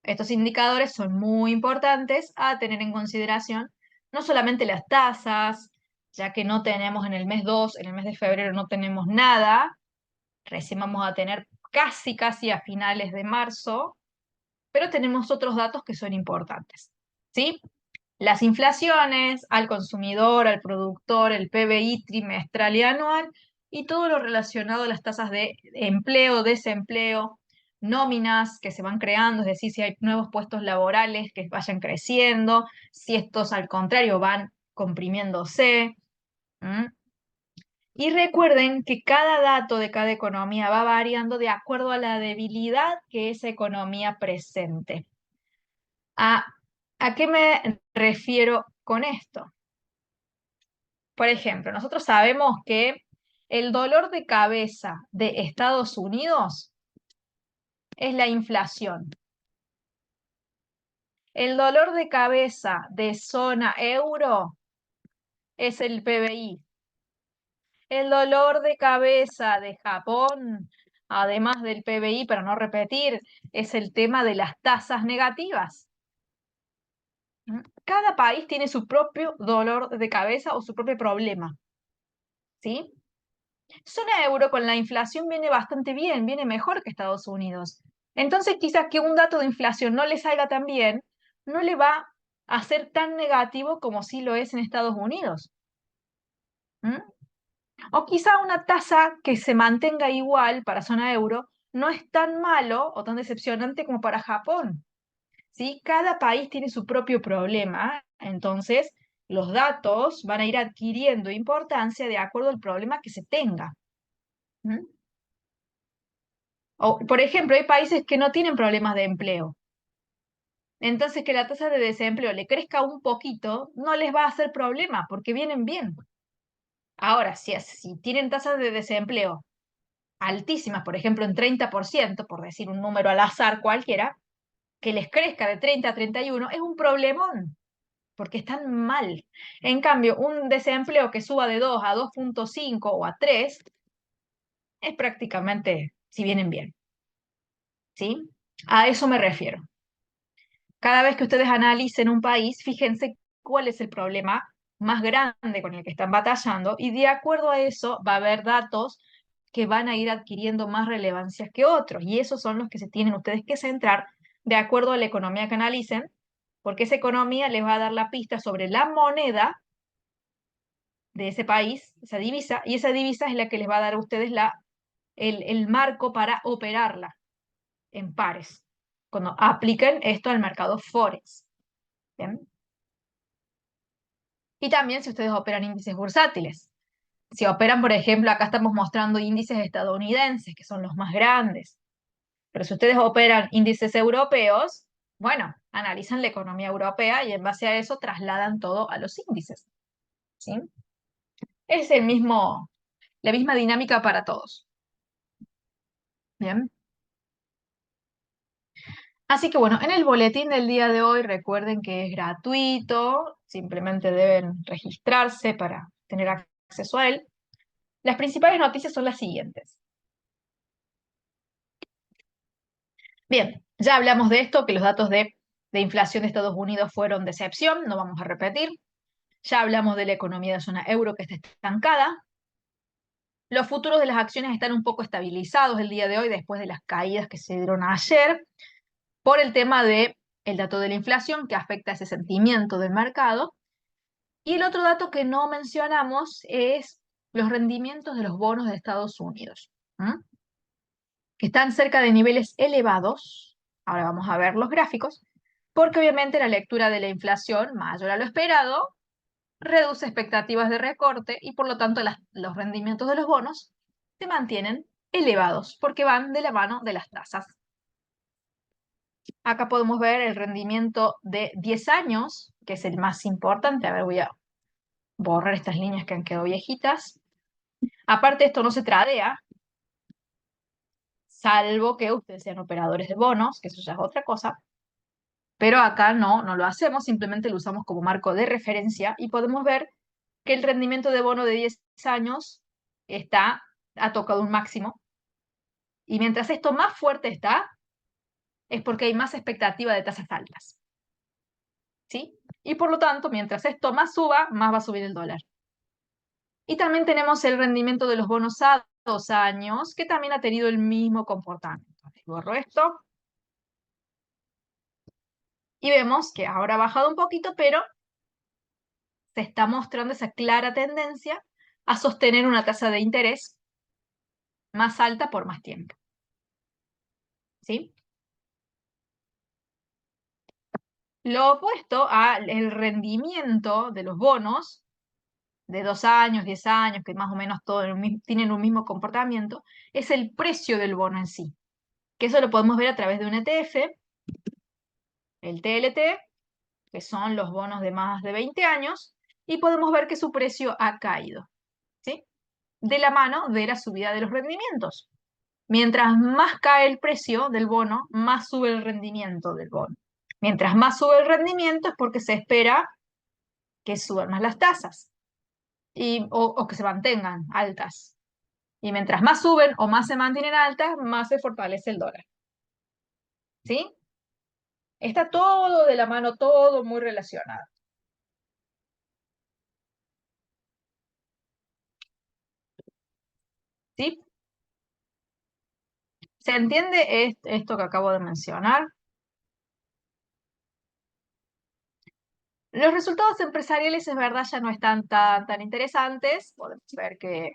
S1: estos indicadores son muy importantes a tener en consideración, no solamente las tasas, ya que no tenemos en el mes 2, en el mes de febrero no tenemos nada, recién vamos a tener casi a finales de marzo, pero tenemos otros datos que son importantes, ¿sí? Las inflaciones al consumidor, al productor, el PBI trimestral y anual, y todo lo relacionado a las tasas de empleo, desempleo, nóminas que se van creando, es decir, si hay nuevos puestos laborales que vayan creciendo, si estos al contrario van comprimiéndose. ¿Mm? Y recuerden que cada dato de cada economía va variando de acuerdo a la debilidad que esa economía presente. ¿A, a qué me refiero con esto? Por ejemplo, nosotros sabemos que el dolor de cabeza de Estados Unidos es la inflación. El dolor de cabeza de zona euro es el PBI. El dolor de cabeza de Japón, además del PBI, para no repetir, es el tema de las tasas negativas. ¿Mm? Cada país tiene su propio dolor de cabeza o su propio problema, ¿sí? Zona euro con la inflación viene bastante bien, viene mejor que Estados Unidos. Entonces, quizás que un dato de inflación no le salga tan bien, no le va a ser tan negativo como sí lo es en Estados Unidos. ¿Mm? O quizá una tasa que se mantenga igual para zona euro no es tan malo o tan decepcionante como para Japón. ¿Sí? Cada país tiene su propio problema, entonces los datos van a ir adquiriendo importancia de acuerdo al problema que se tenga. ¿Mm? O, por ejemplo, hay países que no tienen problemas de empleo. Entonces, que la tasa de desempleo le crezca un poquito no les va a hacer problema porque vienen bien. Ahora, si tienen tasas de desempleo altísimas, por ejemplo, en 30%, por decir un número al azar cualquiera, que les crezca de 30 a 31, es un problemón, porque están mal. En cambio, un desempleo que suba de 2 a 2,5 o a 3 es prácticamente si vienen bien. ¿Sí? A eso me refiero. Cada vez que ustedes analicen un país, fíjense cuál es el problema más grande con el que están batallando, y de acuerdo a eso va a haber datos que van a ir adquiriendo más relevancia que otros, y esos son los que se tienen ustedes que centrar de acuerdo a la economía que analicen, porque esa economía les va a dar la pista sobre la moneda de ese país, esa divisa, y esa divisa es la que les va a dar a ustedes el marco para operarla en pares, cuando apliquen esto al mercado Forex. ¿Bien? Y también si ustedes operan índices bursátiles. Si operan, por ejemplo, acá estamos mostrando índices estadounidenses, que son los más grandes. Pero si ustedes operan índices europeos, bueno, analizan la economía europea y en base a eso trasladan todo a los índices. ¿Sí? Es la misma dinámica para todos. Bien. Así que bueno, en el boletín del día de hoy recuerden que es gratuito, simplemente deben registrarse para tener acceso a él. Las principales noticias son las siguientes. Bien, ya hablamos de esto, que los datos de inflación de Estados Unidos fueron decepción, no vamos a repetir. Ya hablamos de la economía de zona euro que está estancada. Los futuros de las acciones están un poco estabilizados el día de hoy después de las caídas que se dieron ayer por el tema de el dato de la inflación que afecta ese sentimiento del mercado. Y el otro dato que no mencionamos es los rendimientos de los bonos de Estados Unidos, ¿m? Que están cerca de niveles elevados. Ahora vamos a ver los gráficos, porque obviamente la lectura de la inflación mayor a lo esperado reduce expectativas de recorte y por lo tanto los rendimientos de los bonos se mantienen elevados porque van de la mano de las tasas. Acá podemos ver el rendimiento de 10 años, que es el más importante. A ver, voy a borrar estas líneas que han quedado viejitas. Aparte, esto no se tradea, salvo que ustedes sean operadores de bonos, que eso ya es otra cosa. Pero acá no lo hacemos, simplemente lo usamos como marco de referencia y podemos ver que el rendimiento de bono de 10 años ha tocado un máximo. Y mientras esto más fuerte está, es porque hay más expectativa de tasas altas. ¿Sí? Y por lo tanto, mientras esto más suba, más va a subir el dólar. Y también tenemos el rendimiento de los bonos a 2 años, que también ha tenido el mismo comportamiento. Borro esto. Y vemos que ahora ha bajado un poquito, pero se está mostrando esa clara tendencia a sostener una tasa de interés más alta por más tiempo. ¿Sí? Lo opuesto al rendimiento de los bonos de 2 años, 10 años, que más o menos todos tienen un mismo comportamiento, es el precio del bono en sí. Que eso lo podemos ver a través de un ETF, el TLT, que son los bonos de más de 20 años, y podemos ver que su precio ha caído, ¿sí? De la mano de la subida de los rendimientos. Mientras más cae el precio del bono, más sube el rendimiento del bono. Mientras más sube el rendimiento es porque se espera que suban más las tasas o que se mantengan altas. Y mientras más suben o más se mantienen altas, más se fortalece el dólar. ¿Sí? Está todo de la mano, todo muy relacionado. ¿Sí? ¿Se entiende esto que acabo de mencionar? Los resultados empresariales, es verdad, ya no están tan interesantes. Podemos ver que,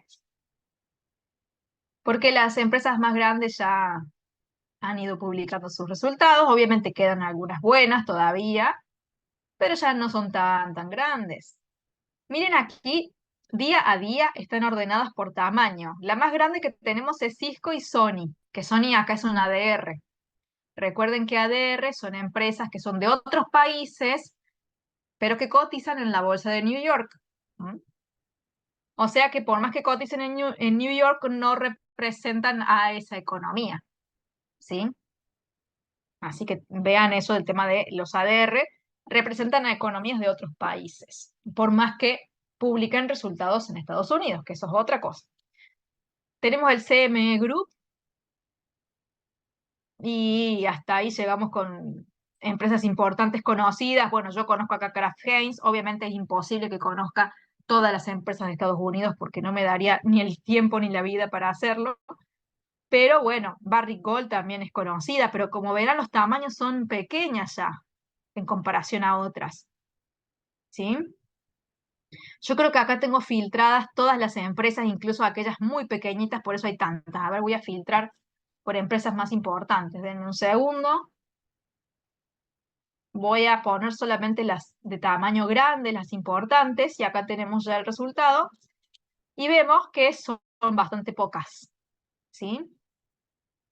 S1: porque las empresas más grandes ya han ido publicando sus resultados. Obviamente quedan algunas buenas todavía, pero ya no son tan grandes. Miren aquí, día a día están ordenadas por tamaño. La más grande que tenemos es Cisco y Sony, que Sony acá es un ADR. Recuerden que ADR son empresas que son de otros países, pero que cotizan en la bolsa de New York. ¿Mm? O sea que por más que coticen en New York, no representan a esa economía. ¿Sí? Así que vean eso del tema de los ADR, representan a economías de otros países, por más que publiquen resultados en Estados Unidos, que eso es otra cosa. Tenemos el CME Group y hasta ahí llegamos con empresas importantes conocidas. Bueno, yo conozco acá Kraft Heinz, obviamente es imposible que conozca todas las empresas de Estados Unidos porque no me daría ni el tiempo ni la vida para hacerlo. Pero bueno, Barrick Gold también es conocida, pero como verán los tamaños son pequeñas ya en comparación a otras. ¿Sí? Yo creo que acá tengo filtradas todas las empresas, incluso aquellas muy pequeñitas, por eso hay tantas. A ver, voy a filtrar por empresas más importantes. Denme un segundo. Voy a poner solamente las de tamaño grande, las importantes, y acá tenemos ya el resultado. Y vemos que son bastante pocas. ¿Sí?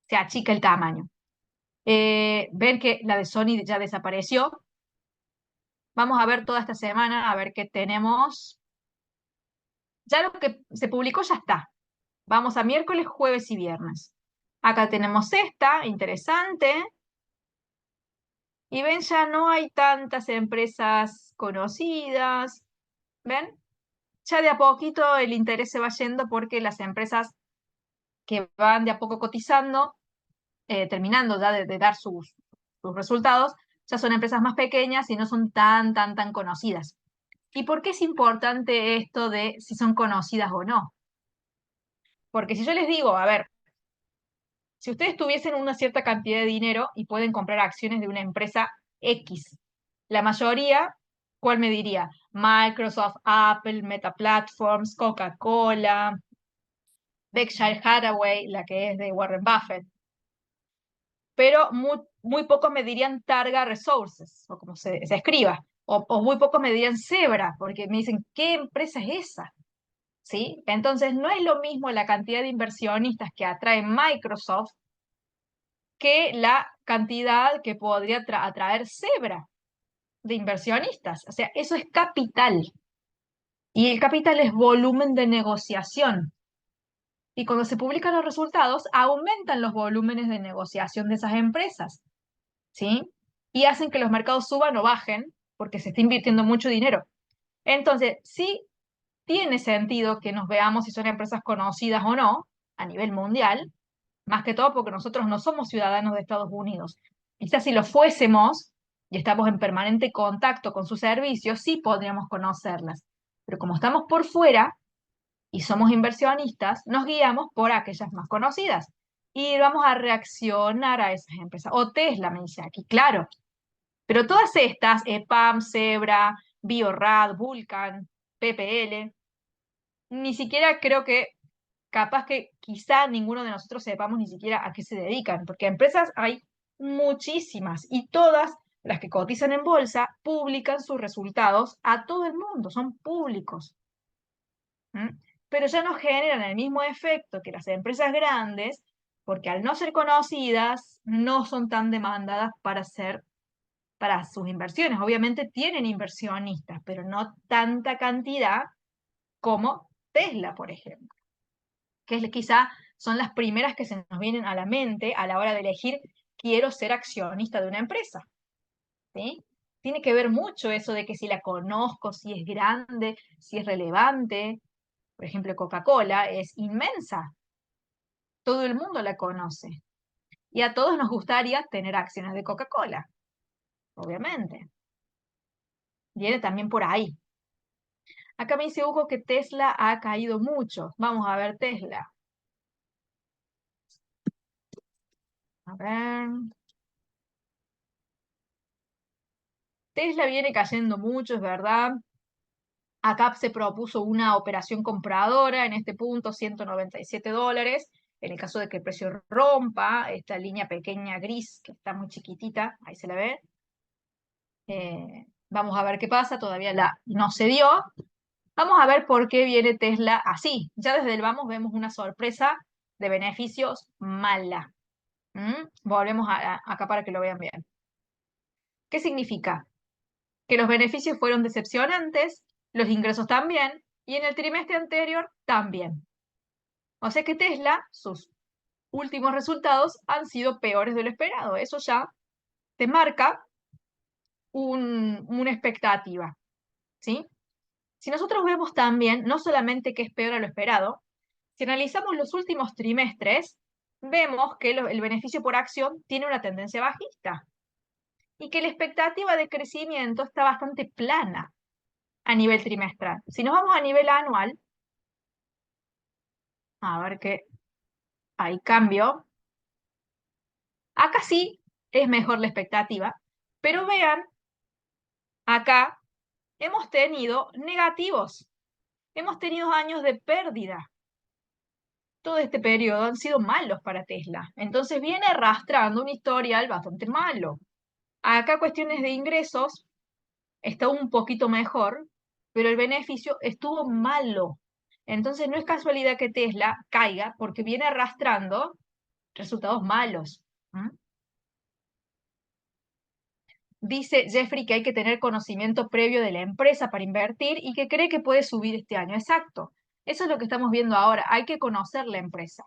S1: Se achica el tamaño. Ven que la de Sony ya desapareció. Vamos a ver toda esta semana, a ver qué tenemos. Ya lo que se publicó ya está. Vamos a miércoles, jueves y viernes. Acá tenemos esta, interesante. Y ven, ya no hay tantas empresas conocidas. ¿Ven? Ya de a poquito el interés se va yendo porque las empresas que van de a poco cotizando, terminando ya de dar sus resultados, ya son empresas más pequeñas y no son tan conocidas. ¿Y por qué es importante esto de si son conocidas o no? Porque si yo les digo, a ver, si ustedes tuviesen una cierta cantidad de dinero y pueden comprar acciones de una empresa X, la mayoría, ¿cuál me diría? Microsoft, Apple, Meta Platforms, Coca-Cola, Berkshire Hathaway, la que es de Warren Buffett. Pero muy pocos me dirían Targa Resources, o como se escriba, o muy pocos me dirían Zebra, porque me dicen, ¿qué empresa es esa? ¿Sí? Entonces, no es lo mismo la cantidad de inversionistas que atrae Microsoft que la cantidad que podría atraer Zebra de inversionistas. O sea, eso es capital. Y el capital es volumen de negociación. Y cuando se publican los resultados, aumentan los volúmenes de negociación de esas empresas, ¿sí? Y hacen que los mercados suban o bajen porque se está invirtiendo mucho dinero. Entonces, sí tiene sentido que nos veamos si son empresas conocidas o no a nivel mundial, más que todo porque nosotros no somos ciudadanos de Estados Unidos. Quizás si lo fuésemos y estamos en permanente contacto con sus servicios, sí podríamos conocerlas. Pero como estamos por fuera y somos inversionistas, nos guiamos por aquellas más conocidas. Y vamos a reaccionar a esas empresas. O Tesla, me dice aquí, claro. Pero todas estas, EPAM, Zebra, Biorad, Vulcan, PPL, ni siquiera creo que capaz que quizá ninguno de nosotros sepamos ni siquiera a qué se dedican, porque empresas hay muchísimas y todas las que cotizan en bolsa publican sus resultados a todo el mundo, son públicos. ¿Mm? Pero ya no generan el mismo efecto que las empresas grandes, porque al no ser conocidas, no son tan demandadas para sus inversiones. Obviamente tienen inversionistas, pero no tanta cantidad como Tesla, por ejemplo, que quizá son las primeras que se nos vienen a la mente a la hora de elegir quiero ser accionista de una empresa, ¿sí? Tiene que ver mucho eso de que si la conozco, si es grande, si es relevante. Por ejemplo, Coca-Cola es inmensa, todo el mundo la conoce. Y a todos nos gustaría tener acciones de Coca-Cola, obviamente. Viene también por ahí. Acá me dice Hugo que Tesla ha caído mucho. Vamos a ver Tesla. A ver. Tesla viene cayendo mucho, es verdad. Acá se propuso una operación compradora en este punto, $197. En el caso de que el precio rompa esta línea pequeña gris, que está muy chiquitita, ahí se la ve. Vamos a ver qué pasa, todavía no se dio. Vamos a ver por qué viene Tesla así. Ya desde el vamos vemos una sorpresa de beneficios mala. Volvemos acá para que lo vean bien. ¿Qué significa? Que los beneficios fueron decepcionantes, los ingresos también, y en el trimestre anterior también. O sea que Tesla, sus últimos resultados han sido peores de lo esperado. Eso ya te marca una expectativa, ¿sí? Si nosotros vemos también, no solamente que es peor a lo esperado, si analizamos los últimos trimestres, vemos que el beneficio por acción tiene una tendencia bajista y que la expectativa de crecimiento está bastante plana a nivel trimestral. Si nos vamos a nivel anual, a ver que hay cambio. Acá sí es mejor la expectativa, pero vean, acá hemos tenido negativos, hemos tenido años de pérdida. Todo este periodo han sido malos para Tesla. Entonces viene arrastrando un historial bastante malo. Acá cuestiones de ingresos está un poquito mejor, pero el beneficio estuvo malo. Entonces no es casualidad que Tesla caiga porque viene arrastrando resultados malos. ¿Mm? Dice Jeffrey que hay que tener conocimiento previo de la empresa para invertir y que cree que puede subir este año. Exacto. Eso es lo que estamos viendo ahora. Hay que conocer la empresa.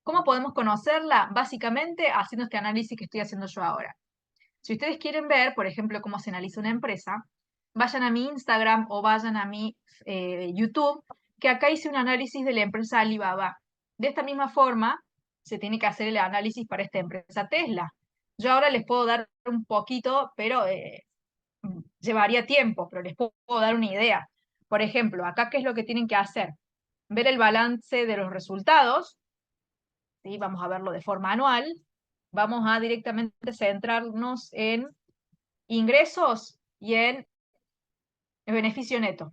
S1: ¿Cómo podemos conocerla? Básicamente haciendo este análisis que estoy haciendo yo ahora. Si ustedes quieren ver, por ejemplo, cómo se analiza una empresa, vayan a mi Instagram o vayan a mi YouTube, que acá hice un análisis de la empresa Alibaba. De esta misma forma, se tiene que hacer el análisis para esta empresa Tesla. Yo ahora les puedo dar un poquito, pero llevaría tiempo, pero les puedo dar una idea. Por ejemplo, acá, ¿qué es lo que tienen que hacer? Ver el balance de los resultados, ¿sí? Vamos a verlo de forma anual. Vamos a directamente centrarnos en ingresos y en el beneficio neto.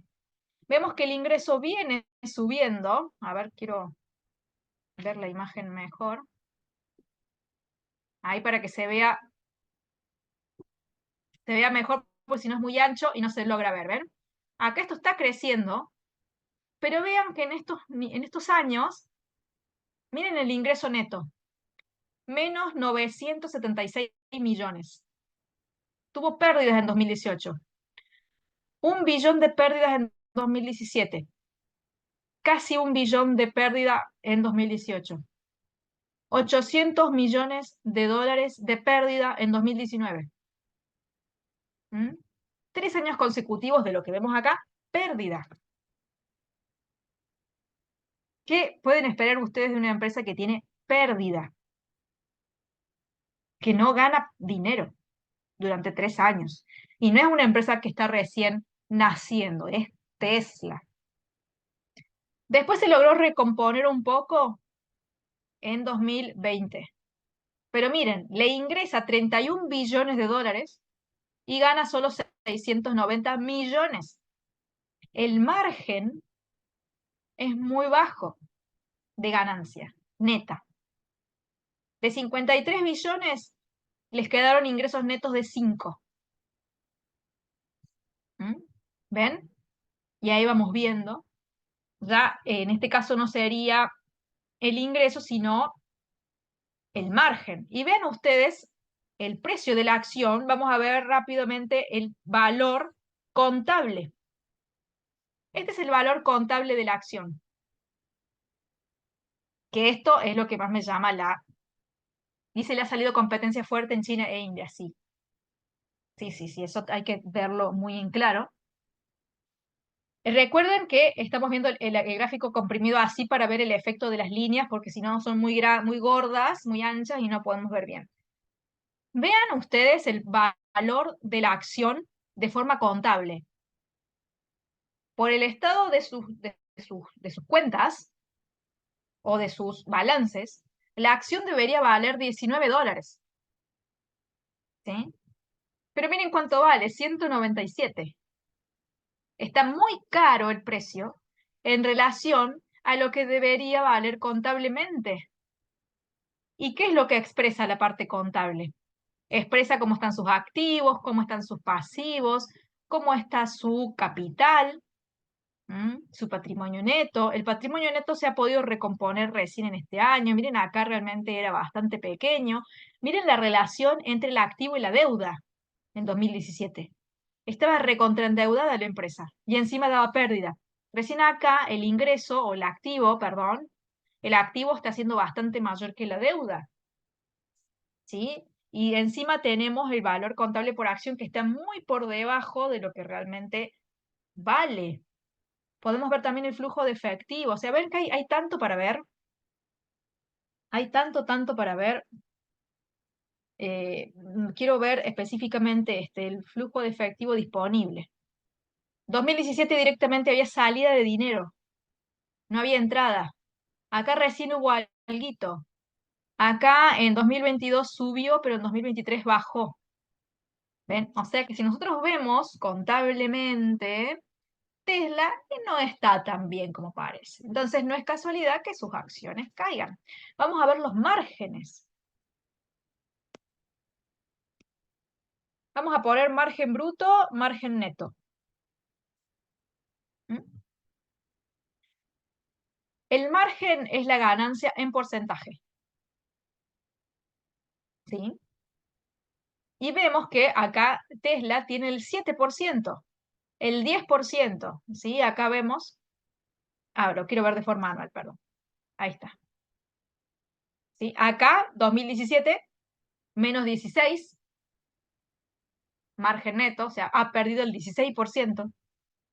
S1: Vemos que el ingreso viene subiendo. A ver, quiero ver la imagen mejor. Ahí para que se vea mejor, porque si no es muy ancho y no se logra ver. ¿Ven? Acá esto está creciendo, pero vean que en estos años, miren el ingreso neto, menos 976 millones. Tuvo pérdidas en 2018. 1 billón de pérdidas en 2017. Casi 1 billón de pérdida en 2018. 800 millones de dólares de pérdida en 2019. 3 años consecutivos de lo que vemos acá, pérdida. ¿Qué pueden esperar ustedes de una empresa que tiene pérdida? Que no gana dinero durante 3 años. Y no es una empresa que está recién naciendo, es Tesla. Después se logró recomponer un poco en 2020. Pero miren, le ingresa 31 billones de dólares y gana solo 690 millones. El margen es muy bajo de ganancia neta. De 53 billones, les quedaron ingresos netos de 5. ¿Ven? Y ahí vamos viendo. Ya en este caso no sería el ingreso, sino el margen. Y vean ustedes el precio de la acción. Vamos a ver rápidamente el valor contable. Este es el valor contable de la acción. Que esto es lo que más me llama la... Dice, le ha salido competencia fuerte en China e India, sí. Sí, eso hay que verlo muy en claro. Recuerden que estamos viendo el gráfico comprimido así para ver el efecto de las líneas, porque si no son muy gordas, muy anchas y no podemos ver bien. Vean ustedes el valor de la acción de forma contable. Por el estado de sus cuentas o de sus balances, la acción debería valer 19 dólares. ¿Sí? Pero miren cuánto vale, 197. Está muy caro el precio en relación a lo que debería valer contablemente. ¿Y qué es lo que expresa la parte contable? Expresa cómo están sus activos, cómo están sus pasivos, cómo está su capital, su patrimonio neto. El patrimonio neto se ha podido recomponer recién en este año. Miren, acá realmente era bastante pequeño. Miren la relación entre el activo y la deuda en 2017. Estaba recontraendeudada la empresa y encima daba pérdida. Recién acá el ingreso, o el activo, perdón, el activo está siendo bastante mayor que la deuda. ¿Sí? Y encima tenemos el valor contable por acción que está muy por debajo de lo que realmente vale. Podemos ver también el flujo de efectivo. O sea, ven que hay tanto para ver. Hay tanto para ver. Quiero ver específicamente el flujo de efectivo disponible. 2017 directamente había salida de dinero. No había entrada. Acá recién hubo alguito. Acá en 2022 subió, pero en 2023 bajó. ¿Ven? O sea que si nosotros vemos contablemente, Tesla no está tan bien como parece. Entonces no es casualidad que sus acciones caigan. Vamos a ver los márgenes. Vamos a poner margen bruto, margen neto. El margen es la ganancia en porcentaje. ¿Sí? Y vemos que acá Tesla tiene el 7%, el 10%. ¿Sí? Acá vemos. Lo quiero ver de forma anual, perdón. Ahí está. ¿sí? Acá, 2017, menos 16, margen neto, o sea, ha perdido el 16%.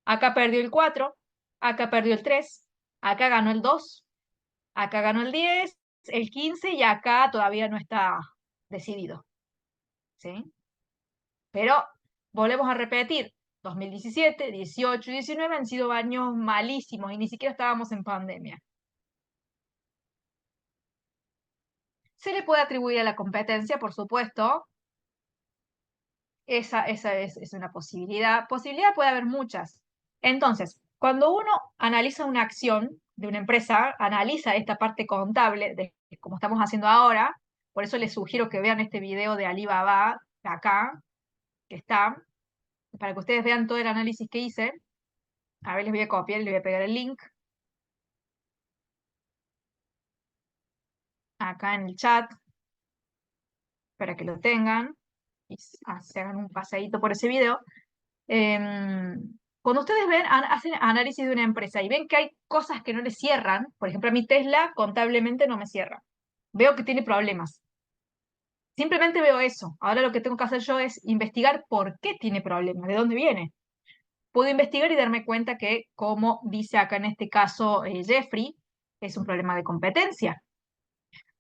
S1: Acá perdió el 4, acá perdió el 3, acá ganó el 2, acá ganó el 10, el 15 y acá todavía no está decidido, ¿sí? Pero volvemos a repetir, 2017, 18 y 19 han sido años malísimos y ni siquiera estábamos en pandemia. Se le puede atribuir a la competencia, por supuesto. Esa es una posibilidad. Posibilidad puede haber muchas. Entonces, cuando uno analiza una acción de una empresa, analiza esta parte contable, de, como estamos haciendo ahora, por eso les sugiero que vean este video de Alibaba, de acá, que está, para que ustedes vean todo el análisis que hice. A ver, les voy a copiar y les voy a pegar el link acá en el chat, para que lo tengan y se hagan un paseíto por ese video. Cuando ustedes ven, hacen análisis de una empresa y ven que hay cosas que no le cierran, por ejemplo, a mi Tesla contablemente no me cierra. Veo que tiene problemas. Simplemente veo eso. Ahora lo que tengo que hacer yo es investigar por qué tiene problemas, de dónde viene. Puedo investigar y darme cuenta que, como dice acá en este caso Jeffrey, es un problema de competencia.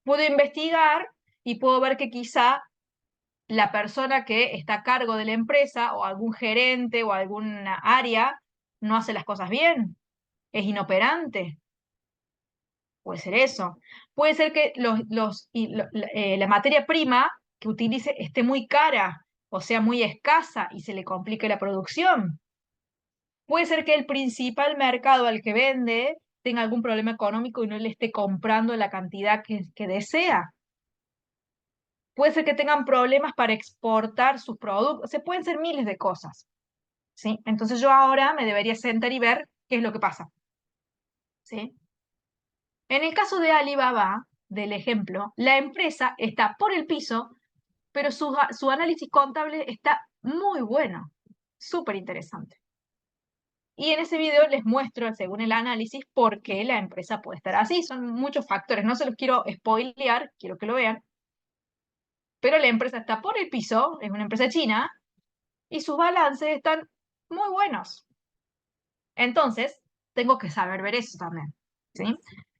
S1: Puedo investigar y puedo ver que quizá la persona que está a cargo de la empresa o algún gerente o alguna área no hace las cosas bien, es inoperante. Puede ser eso. Puede ser que la materia prima que utilice esté muy cara o sea muy escasa y se le complique la producción. Puede ser que el principal mercado al que vende tenga algún problema económico y no le esté comprando la cantidad que desea. Puede ser que tengan problemas para exportar sus productos. Se pueden ser miles de cosas, ¿sí? Entonces yo ahora me debería sentar y ver qué es lo que pasa, ¿sí? En el caso de Alibaba, del ejemplo, la empresa está por el piso, pero su análisis contable está muy bueno, súper interesante. Y en ese video les muestro, según el análisis, por qué la empresa puede estar así. Son muchos factores, no se los quiero spoilear, quiero que lo vean. Pero la empresa está por el piso, es una empresa china, y sus balances están muy buenos. Entonces, tengo que saber ver eso también, ¿sí?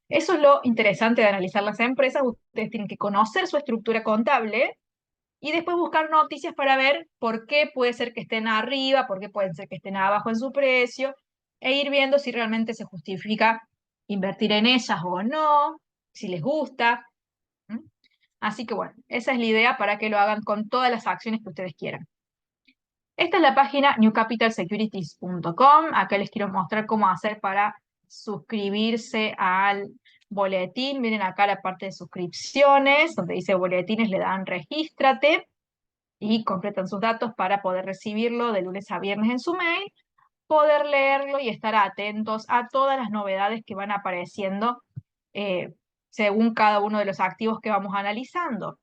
S1: Eso es lo interesante de analizar las empresas. Ustedes tienen que conocer su estructura contable y después buscar noticias para ver por qué puede ser que estén arriba, por qué pueden ser que estén abajo en su precio, e ir viendo si realmente se justifica invertir en ellas o no, si les gusta. ¿Mm? Así que bueno, esa es la idea para que lo hagan con todas las acciones que ustedes quieran. Esta es la página newcapitalsecurities.com. Acá les quiero mostrar cómo hacer para suscribirse al boletín. Miren acá la parte de suscripciones, donde dice boletines, le dan regístrate y completan sus datos para poder recibirlo de lunes a viernes en su mail, poder leerlo y estar atentos a todas las novedades que van apareciendo según cada uno de los activos que vamos analizando.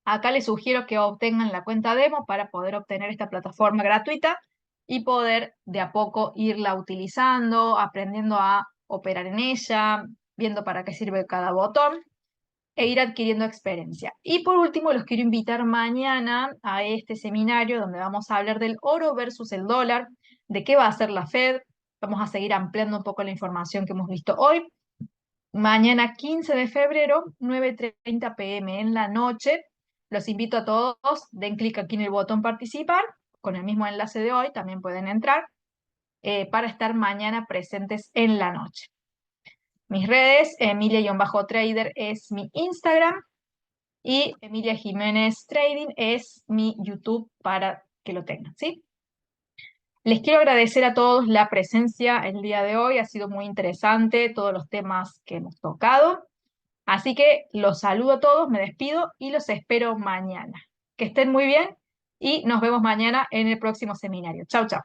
S1: Acá les sugiero que obtengan la cuenta demo para poder obtener esta plataforma gratuita y poder de a poco irla utilizando, aprendiendo a operar en ella, viendo para qué sirve cada botón e ir adquiriendo experiencia. Y por último, los quiero invitar mañana a este seminario donde vamos a hablar del oro versus el dólar, de qué va a hacer la Fed. Vamos a seguir ampliando un poco la información que hemos visto hoy. Mañana 15 de febrero, 9:30 p.m. en la noche. Los invito a todos, den clic aquí en el botón participar, con el mismo enlace de hoy, también pueden entrar, para estar mañana presentes en la noche. Mis redes, Emilia-Trader es mi Instagram y Emilia Jiménez Trading es mi YouTube para que lo tengan, ¿sí? Les quiero agradecer a todos la presencia el día de hoy, ha sido muy interesante todos los temas que hemos tocado. Así que los saludo a todos, me despido y los espero mañana. Que estén muy bien y nos vemos mañana en el próximo seminario. Chau, chau.